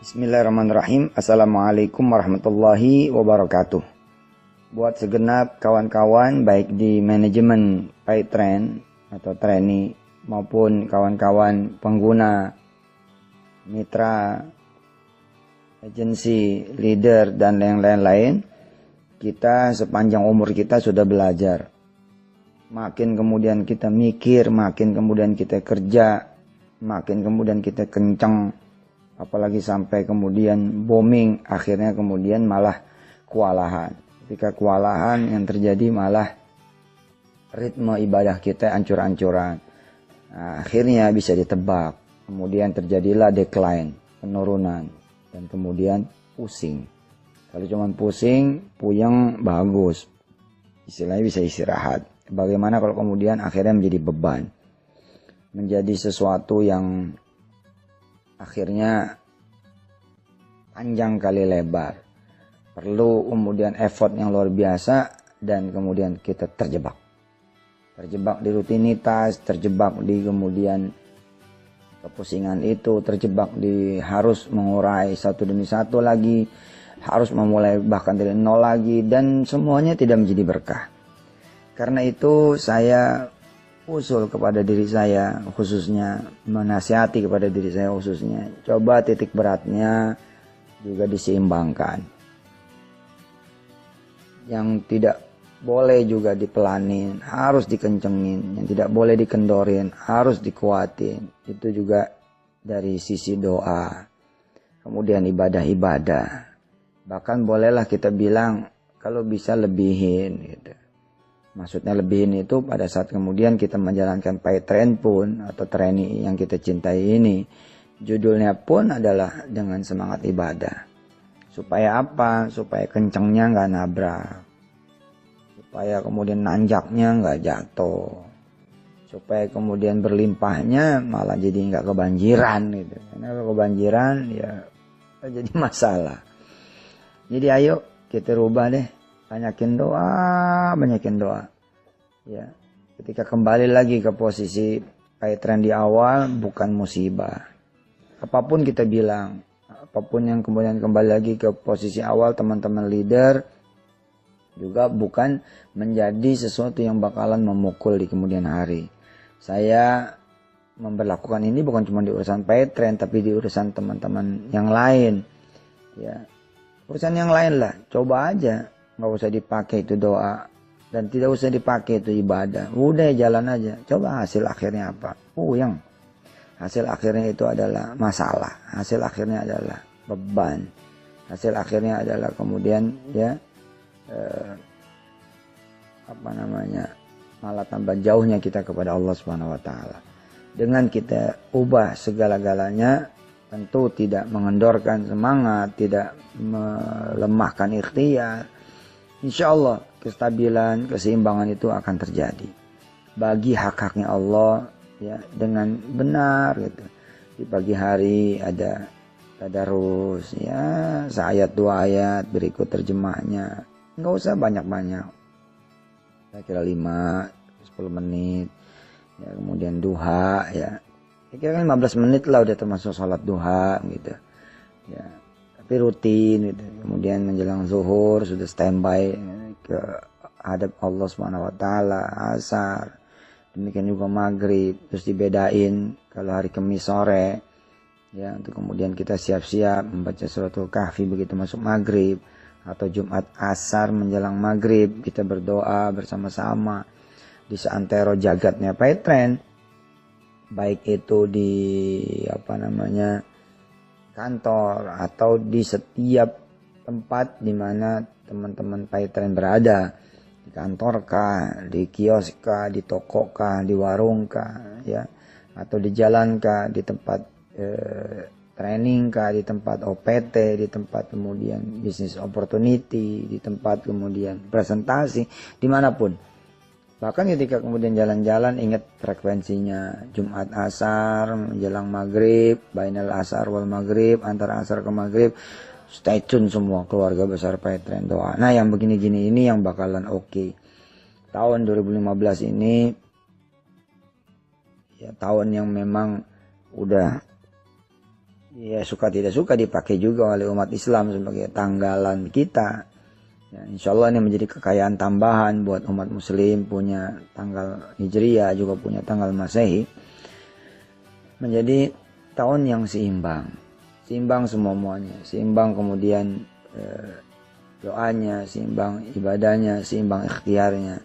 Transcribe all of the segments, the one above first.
Bismillahirrahmanirrahim. Assalamualaikum warahmatullahi wabarakatuh. Buat segenap kawan-kawan baik di manajemen PayTrend atau trainee maupun kawan-kawan pengguna, mitra, agensi, leader dan yang lain-lain, kita sepanjang umur kita sudah belajar. Makin kemudian kita mikir, makin kemudian kita kerja, makin kemudian kita kencang, apalagi sampai kemudian booming, akhirnya kemudian malah kewalahan. Ketika kewalahan yang terjadi malah ritme ibadah kita ancur-ancuran. Nah, akhirnya bisa ditebak. Kemudian terjadilah decline, penurunan. Dan kemudian pusing. Kalau cuma pusing, puyeng, bagus. Istilahnya bisa istirahat. Bagaimana kalau kemudian akhirnya menjadi beban. Menjadi sesuatu yang akhirnya panjang kali lebar. Perlu kemudian effort yang luar biasa dan kemudian kita terjebak. Terjebak di rutinitas, terjebak di kemudian kepusingan itu, terjebak di harus mengurai satu demi satu lagi, harus memulai bahkan dari nol lagi, dan semuanya tidak menjadi berkah. Karena itu saya usul kepada diri saya khususnya, menasihati kepada diri saya khususnya, coba titik beratnya juga diseimbangkan. Yang tidak boleh juga dipelanin, harus dikencengin. Yang tidak boleh dikendorin, harus dikuatin. Itu juga dari sisi doa. Kemudian ibadah-ibadah. Bahkan bolehlah kita bilang kalau bisa lebihin gitu. Maksudnya lebihin itu pada saat kemudian kita menjalankan PayTrend pun atau trainee yang kita cintai ini, judulnya pun adalah dengan semangat ibadah. Supaya apa? Supaya kencengnya nggak nabrak. Supaya kemudian nanjaknya nggak jatuh. Supaya kemudian berlimpahnya malah jadi nggak kebanjiran gitu. Karena kalau kebanjiran ya jadi masalah. Jadi ayo kita rubah deh. Banyakin doa. Ya, ketika kembali lagi ke posisi PayTrend di awal, bukan musibah. Apapun kita bilang, apapun yang kemudian kembali lagi ke posisi awal, teman-teman leader, juga bukan menjadi sesuatu yang bakalan memukul di kemudian hari. Saya memperlakukan ini bukan cuma di urusan PayTrend, tapi di urusan teman-teman yang lain. Ya, urusan yang lain lah, coba aja. Nggak usah dipakai itu doa. Dan tidak usah dipakai itu ibadah. Udah jalan aja. Coba hasil akhirnya apa? Puyeng. Hasil akhirnya itu adalah masalah. Hasil akhirnya adalah beban. Hasil akhirnya adalah kemudian ya malah tambah jauhnya kita kepada Allah Subhanahu wa taala. Dengan kita ubah segala-galanya, tentu tidak mengendorkan semangat, tidak melemahkan ikhtiar. Insya Allah kestabilan, keseimbangan itu akan terjadi. Bagi hak-haknya Allah ya dengan benar gitu. Di pagi hari ada tadarus ya, seayat dua ayat berikut terjemahnya. Enggak usah banyak-banyak. Kira-kira 5-10 menit. Ya, kemudian duha ya. Kira-kira 15 menit lah udah termasuk sholat duha gitu. Ya. Tapi rutin gitu. Kemudian menjelang zuhur sudah standby ke hadap Allah Subhanahu wa taala, asar. Demikian juga maghrib, terus dibedain kalau hari Kamis sore ya, untuk kemudian kita siap-siap membaca suratul kahfi begitu masuk maghrib, atau Jumat asar menjelang maghrib kita berdoa bersama-sama di seantero jagatnya PayTrend, baik itu di kantor atau di setiap tempat di mana teman-teman PayTrend berada, di kantor kah, di kios kah, di toko kah, di warung kah, ya, atau di jalan kah, di tempat training kah, di tempat OPT, di tempat kemudian business opportunity, di tempat kemudian presentasi, dimanapun. Bahkan ketika kemudian jalan-jalan, ingat frekuensinya. Jumat asar, menjelang maghrib, bainal asar wal maghrib, antara asar ke maghrib. Stay tune semua keluarga besar PayTrend doa. Nah yang begini-gini ini yang bakalan oke. Tahun 2015 ini, ya tahun yang memang udah ya suka tidak suka dipakai juga oleh umat Islam sebagai tanggalan kita. Ya, insya Allah ini menjadi kekayaan tambahan buat umat muslim, punya tanggal Hijriah, juga punya tanggal Masehi. Menjadi tahun yang seimbang. Seimbang semuanya. Seimbang kemudian doanya, seimbang ibadahnya, seimbang ikhtiarnya.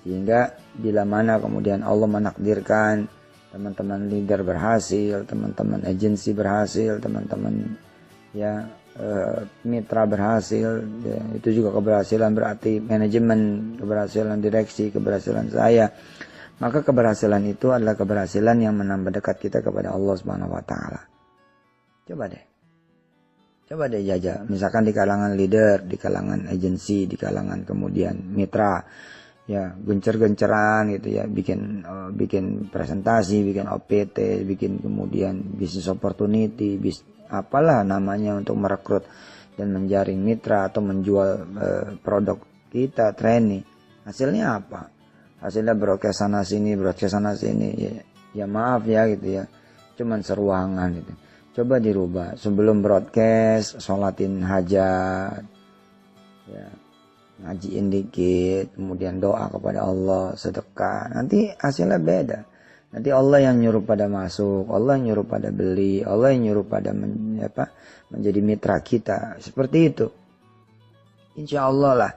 Sehingga bila mana kemudian Allah menakdirkan teman-teman leader berhasil, teman-teman agensi berhasil, teman-teman ya mitra berhasil, ya, itu juga keberhasilan berarti manajemen, keberhasilan direksi, keberhasilan saya. Maka keberhasilan itu adalah keberhasilan yang menambah dekat kita kepada Allah Subhanahu wa taala. Coba deh jajah, misalkan di kalangan leader, di kalangan agensi, di kalangan kemudian mitra, ya gencer-genceran gitu ya, bikin presentasi, bikin OPT, bikin kemudian business opportunity, apalah namanya untuk merekrut dan menjaring mitra atau menjual produk kita, training. Hasilnya apa? Hasilnya broadcast sana sini, ya maaf ya gitu ya, cuman seruangan gitu. Coba dirubah, sebelum broadcast sholatin hajat, ya ngajiin dikit, kemudian doa kepada Allah, sedekah, nanti hasilnya beda. Nanti Allah yang nyuruh pada masuk, Allah yang nyuruh pada beli, Allah yang nyuruh pada menjadi mitra kita. Seperti itu. Insya Allah lah,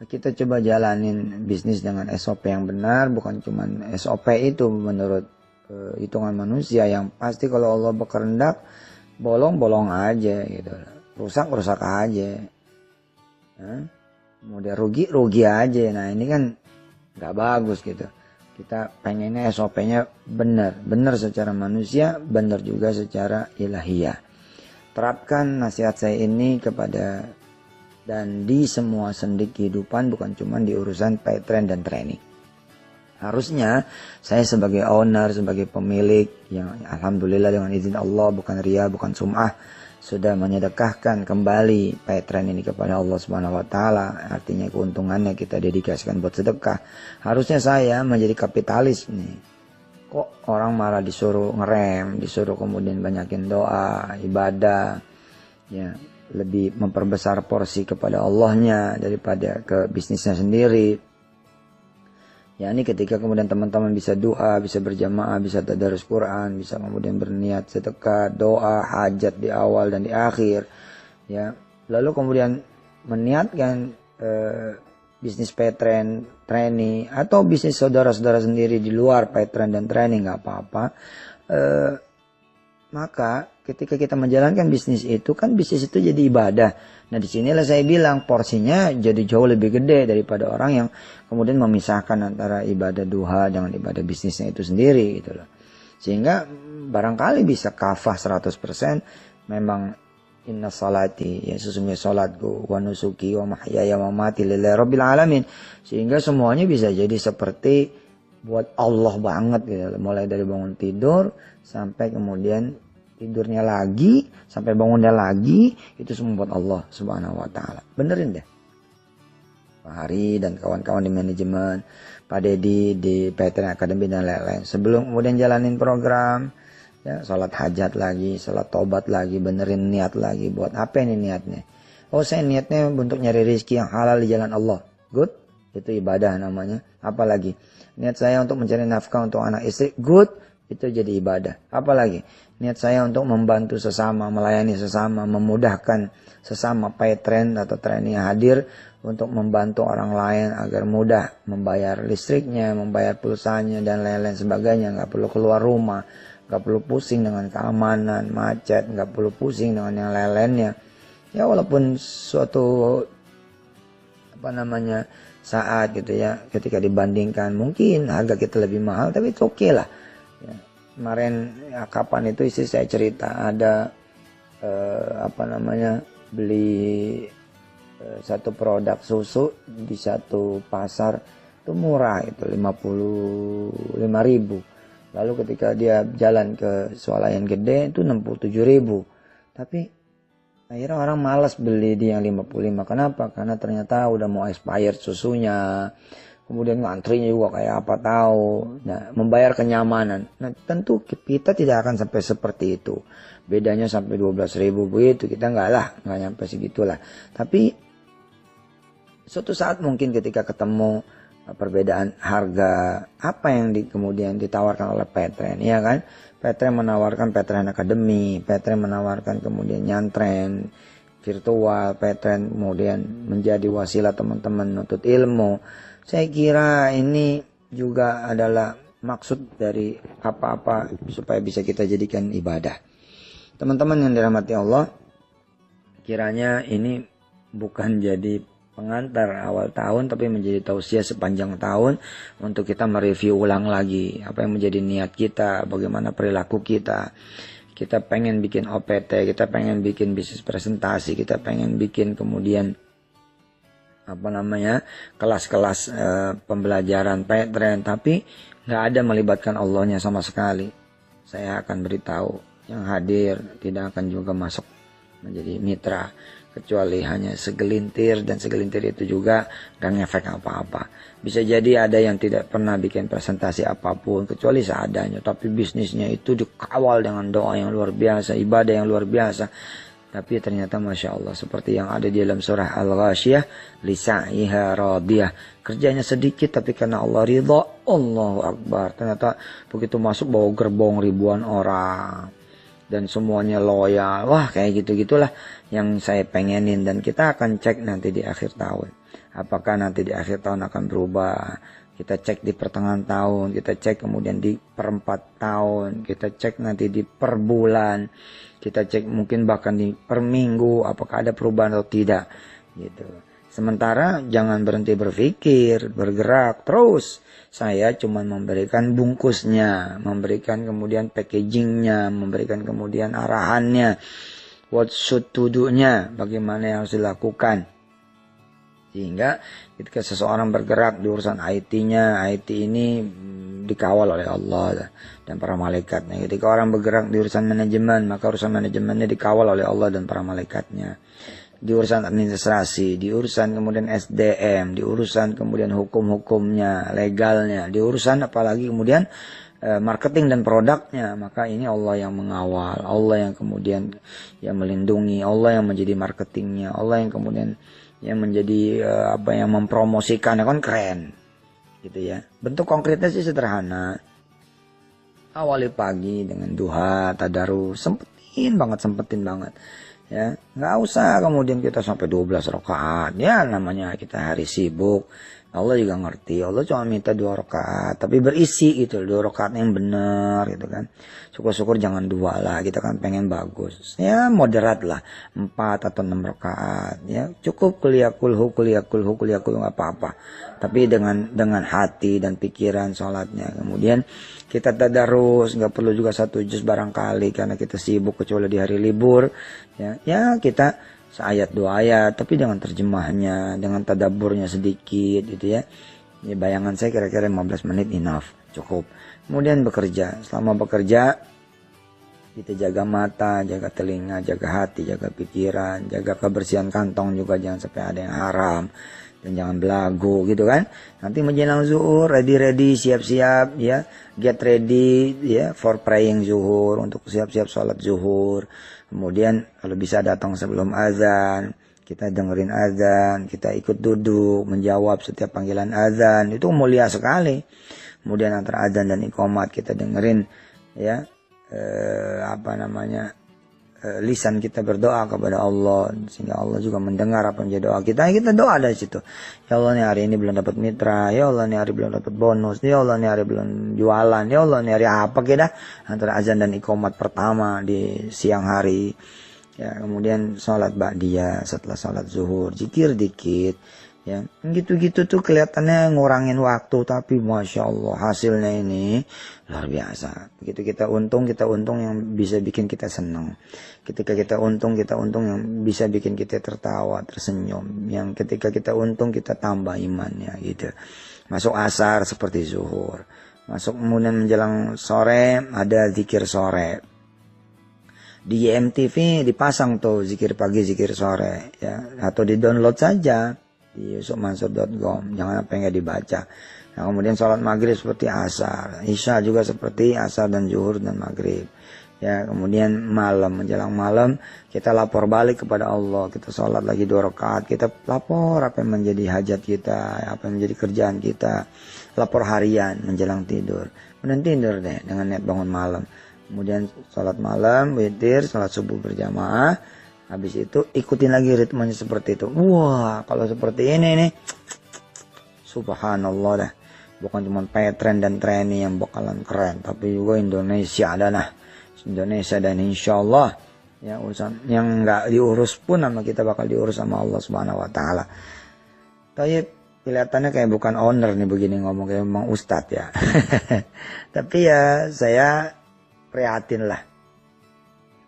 kita coba jalanin bisnis dengan SOP yang benar, bukan cuma SOP itu menurut hitungan manusia yang pasti kalau Allah berkehendak, bolong aja gitu. Rusak aja. Kemudian rugi aja. Nah ini kan gak bagus gitu. Kita pengennya SOP-nya benar secara manusia, benar juga secara ilahiyah. Terapkan nasihat saya ini kepada dan di semua sendi kehidupan, bukan cuma di urusan pay trend dan training. Harusnya saya sebagai owner, sebagai pemilik yang alhamdulillah dengan izin Allah, bukan ria, bukan sum'ah, sudah menyedekahkan kembali pay trend ini kepada Allah Subhanahu wa taala. Artinya keuntungannya kita dedikasikan buat sedekah. Harusnya saya menjadi kapitalis nih. Kok orang malah disuruh ngerem, disuruh kemudian banyakin doa, ibadah, ya lebih memperbesar porsi kepada Allahnya daripada ke bisnisnya sendiri. Ya ini ketika kemudian teman-teman bisa doa, bisa berjamaah, bisa tadarus Quran, bisa kemudian berniat sedekah, doa, hajat di awal dan di akhir. Ya, lalu kemudian meniatkan bisnis pay trend, training, atau bisnis saudara-saudara sendiri di luar pay trend dan training, nggak apa-apa. Maka ketika kita menjalankan bisnis itu, kan bisnis itu jadi ibadah. Nah disinilah saya bilang porsinya jadi jauh lebih gede daripada orang yang kemudian memisahkan antara ibadah duha dengan ibadah bisnisnya itu sendiri gitu loh. Sehingga barangkali bisa kafah 100%, memang inna salati, ya sesungguhnya salatku, wa nusuki, wa mahyaya, wa mati lillahi rabbil alamin. Sehingga semuanya bisa jadi seperti buat Allah banget gitu loh. Mulai dari bangun tidur sampai kemudian tidurnya lagi, sampai bangunnya lagi, itu semua buat Allah Subhanahu wa taala. Benerin deh. Pak Hari dan kawan-kawan di manajemen, Pak Dedi di Pattern Academy dan lain-lain. Sebelum kemudian jalanin program, ya salat hajat lagi, salat tobat lagi, benerin niat lagi. Buat apa ini niatnya? Oh saya niatnya untuk nyari rezeki yang halal di jalan Allah. Good, itu ibadah namanya. Apalagi niat saya untuk mencari nafkah untuk anak istri. Good, itu jadi ibadah. Apalagi niat saya untuk membantu sesama, melayani sesama, memudahkan sesama pay trend atau training yang hadir untuk membantu orang lain agar mudah membayar listriknya, membayar pulsanya dan lain-lain sebagainya. Nggak perlu keluar rumah, nggak perlu pusing dengan keamanan, macet, nggak perlu pusing dengan yang lain-lainnya. Ya walaupun suatu saat gitu ya, ketika dibandingkan mungkin harga kita lebih mahal, tapi itu oke lah. Ya, kemarin ya, kapan itu istri saya cerita ada beli satu produk susu di satu pasar itu murah, itu 55.000. Lalu ketika dia jalan ke swalayan gede itu 67.000. Tapi akhirnya orang malas beli di yang 55. Kenapa? Karena ternyata udah mau expired susunya. Kemudian ngantrinya juga kayak apa tahu. Nah, membayar kenyamanan. Nah, tentu kita tidak akan sampai seperti itu. bedanya sampai 12.000 begitu. Kita nggak nyampe segitulah. Tapi suatu saat mungkin ketika ketemu perbedaan harga, apa yang kemudian ditawarkan oleh Petren, ya kan? Petren menawarkan Petren Academy, Petren menawarkan kemudian nyantren virtual, Petren kemudian menjadi wasilah teman-teman menuntut ilmu. Saya kira ini juga adalah maksud dari apa-apa supaya bisa kita jadikan ibadah. Teman-teman yang dirahmati Allah, kiranya ini bukan jadi pengantar awal tahun, tapi menjadi tausiah sepanjang tahun untuk kita mereview ulang lagi apa yang menjadi niat kita, bagaimana perilaku kita. Kita pengen bikin OPT, kita pengen bikin bisnis presentasi, kita pengen bikin kemudian kelas-kelas pembelajaran Petren, tapi nggak ada melibatkan Allahnya sama sekali. Saya akan beritahu, yang hadir tidak akan juga masuk menjadi mitra, kecuali hanya segelintir, dan segelintir itu juga gak ngefek apa-apa. Bisa jadi ada yang tidak pernah bikin presentasi apapun kecuali seadanya, tapi bisnisnya itu dikawal dengan doa yang luar biasa, ibadah yang luar biasa. Tapi ternyata Masya Allah, seperti yang ada di dalam surah Al-Ghashiyah, lisa'iha radiyah, kerjanya sedikit tapi karena Allah ridha, Allahu Akbar. Ternyata begitu masuk bawa gerbong ribuan orang dan semuanya loyal. Wah, kayak gitu-gitulah yang saya pengenin. Dan kita akan cek nanti di akhir tahun, apakah nanti di akhir tahun akan berubah. Kita cek di pertengahan tahun, kita cek kemudian di per4 tahun, kita cek nanti di per bulan, kita cek mungkin bahkan di per minggu, apakah ada perubahan atau tidak gitu. Sementara jangan berhenti berpikir, bergerak terus. Saya cuma memberikan bungkusnya, memberikan kemudian packagingnya, memberikan kemudian arahannya, what should to do-nya, bagaimana yang harus dilakukan. Sehingga ketika seseorang bergerak di urusan IT-nya, IT ini dikawal oleh Allah dan para malaikatnya. Ketika orang bergerak di urusan manajemen, maka urusan manajemennya dikawal oleh Allah dan para malaikatnya. Di urusan administrasi, di urusan kemudian SDM, di urusan kemudian hukum-hukumnya, legalnya, di urusan apalagi kemudian marketing dan produknya, maka ini Allah yang mengawal, Allah yang kemudian yang melindungi, Allah yang menjadi marketingnya, Allah yang kemudian yang menjadi yang mempromosikan, kan keren gitu ya. Bentuk konkretnya sih sederhana. Awali pagi dengan duha, tadarus, sempetin banget ya. Nggak usah kemudian kita sampai 12 rakaat. Ya namanya kita hari sibuk. Allah juga ngerti. Allah cuma minta 2 rakaat, tapi berisi gitu, 2 rakaat yang benar gitu kan. Syukur-syukur jangan 2 lah, kita kan pengen bagus. Ya moderat lah, 4 atau 6 rakaat. Ya cukup kuliah kulhu nggak apa-apa. Tapi dengan hati dan pikiran sholatnya. Kemudian kita tadarus, nggak perlu juga 1 juz barangkali karena kita sibuk kecuali di hari libur. Ya kita seayat 2 ayat, tapi dengan terjemahnya, dengan tadaburnya sedikit gitu ya. Ya bayangan saya kira-kira 15 menit enough, cukup. Kemudian bekerja. Selama bekerja kita jaga mata, jaga telinga, jaga hati, jaga pikiran, jaga kebersihan kantong juga, jangan sampai ada yang haram. Dan jangan belagu gitu kan. Nanti menjelang zuhur, ready, siap-siap ya. Get ready ya for praying zuhur, untuk siap-siap sholat zuhur. Kemudian kalau bisa datang sebelum azan, kita dengerin azan, kita ikut duduk, menjawab setiap panggilan azan, itu mulia sekali. Kemudian antara azan dan iqamat kita dengerin ya, lisan kita berdoa kepada Allah, sehingga Allah juga mendengar apa yang jadi doa kita. Kita doa dari situ. Ya Allah, nih hari ini belum dapat mitra. Ya Allah, nih hari belum dapat bonus. Ya Allah, nih hari belum jualan. Ya Allah, nih hari apa kita antara azan dan iqamat pertama di siang hari. Ya, kemudian sholat ba'diyah setelah sholat zuhur, zikir dikit. Ya, gitu-gitu tuh kelihatannya ngurangin waktu, tapi Masya Allah hasilnya ini luar biasa. Begitu kita untung yang bisa bikin kita senang. Ketika kita untung yang bisa bikin kita tertawa, tersenyum. Yang ketika kita untung kita tambah imannya gitu. Masuk asar seperti zuhur. Masuk kemudian menjelang sore ada zikir sore. Di YMTV dipasang tuh zikir pagi, zikir sore ya, atau di-download saja di yusufmansur.com, jangan apa yang nggak dibaca. Nah, kemudian sholat maghrib seperti asar, isya juga seperti asar dan zuhur dan maghrib. Ya, kemudian malam, menjelang malam kita lapor balik kepada Allah, kita sholat lagi 2 rakaat, kita lapor apa yang menjadi hajat kita, apa yang menjadi kerjaan kita, lapor harian menjelang tidur, kemudian tidur deh dengan niat bangun malam, kemudian sholat malam, witir, sholat subuh berjamaah, habis itu ikutin lagi ritmenya seperti itu. Wah, kalau seperti ini nih, subhanallah dah, bukan cuma Petren dan Treni yang bakalan keren, tapi juga Indonesia dan insya Allah ya urusan yang nggak diurus pun sama kita bakal diurus sama Allah Subhanahu Wa Taala. Tapi kelihatannya kayak bukan owner nih begini ngomong, kayak memang ustadz ya. Tapi ya saya prihatin lah.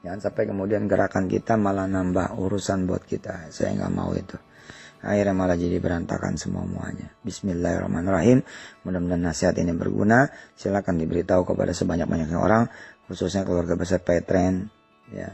Jangan sampai kemudian gerakan kita malah nambah urusan buat kita. Saya nggak mau itu. Akhirnya malah jadi berantakan semuanya. Bismillahirrahmanirrahim. Mudah-mudahan nasihat ini berguna. Silakan diberitahu kepada sebanyak-banyaknya orang, khususnya keluarga besar Petren ya,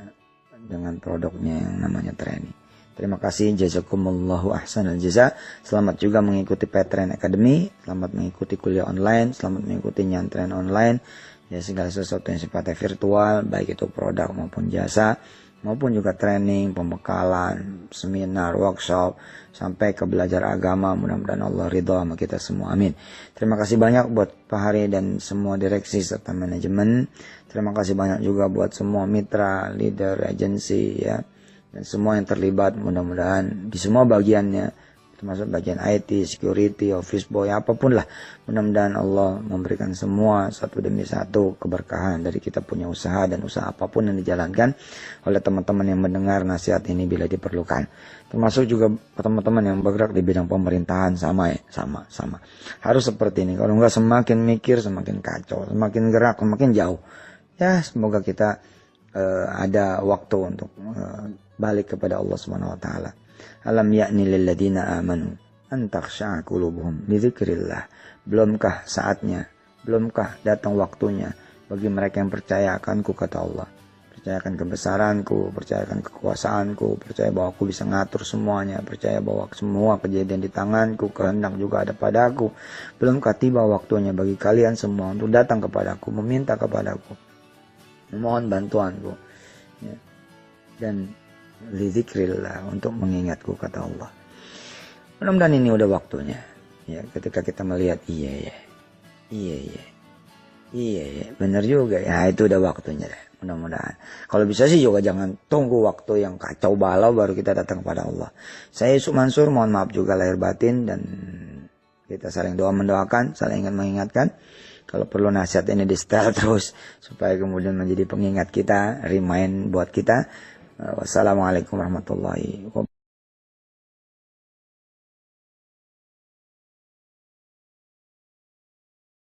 dengan produknya yang namanya Treni. Terima kasih, jazakumullahu ahsanal jaza. Selamat juga mengikuti Petren Academy, selamat mengikuti kuliah online, selamat mengikuti nyantren online, ya segala sesuatu yang sifatnya virtual, baik itu produk maupun jasa, maupun juga training, pembekalan, seminar, workshop, sampai ke belajar agama. Mudah-mudahan Allah ridho sama kita semua, amin. Terima kasih banyak buat Pak Hari dan semua direksi serta manajemen. Terima kasih banyak juga buat semua mitra, leader, agensi ya, dan semua yang terlibat. Mudah-mudahan di semua bagiannya, termasuk bagian IT, security, office boy, apapun lah. Mudah-mudahan Allah memberikan semua satu demi satu keberkahan dari kita punya usaha dan usaha apapun yang dijalankan oleh teman-teman yang mendengar nasihat ini bila diperlukan. Termasuk juga teman-teman yang bergerak di bidang pemerintahan, sama. Harus seperti ini. Kalau enggak semakin mikir, semakin kacau, semakin gerak, semakin jauh. Ya, semoga kita ada waktu untuk balik kepada Allah Subhanahu Wa Taala. Alam ya'ni lil ladina amanu an takhsha'a qulubuhum li dzikrillah. Belumkah saatnya, belumkah datang waktunya bagi mereka yang percaya akanku, kata Allah. Percaya akan kebesaranku, percaya akan kekuasaanku, percaya bahwa aku bisa ngatur semuanya, percaya bahwa semua kejadian di tanganku, kehendak juga ada padaku. Belumkah tiba waktunya bagi kalian semua untuk datang kepadaku, meminta kepadaku, memohon bantuanku ya. Dan lidzikrillah, untuk mengingatku, kata Allah. Mudah-mudahan ini udah waktunya ya, ketika kita melihat iya benar juga ya, itu udah waktunya deh. Mudah-mudahan kalau bisa sih juga jangan tunggu waktu yang kacau balau baru kita datang kepada Allah. Saya Yusuf Mansur, mohon maaf juga lahir batin, dan kita saling doa mendoakan, saling ingin mengingatkan. Kalau perlu nasihat ini di setel terus supaya kemudian menjadi pengingat kita, remind buat kita. Wassalamualaikum warahmatullahi wabarakatuh.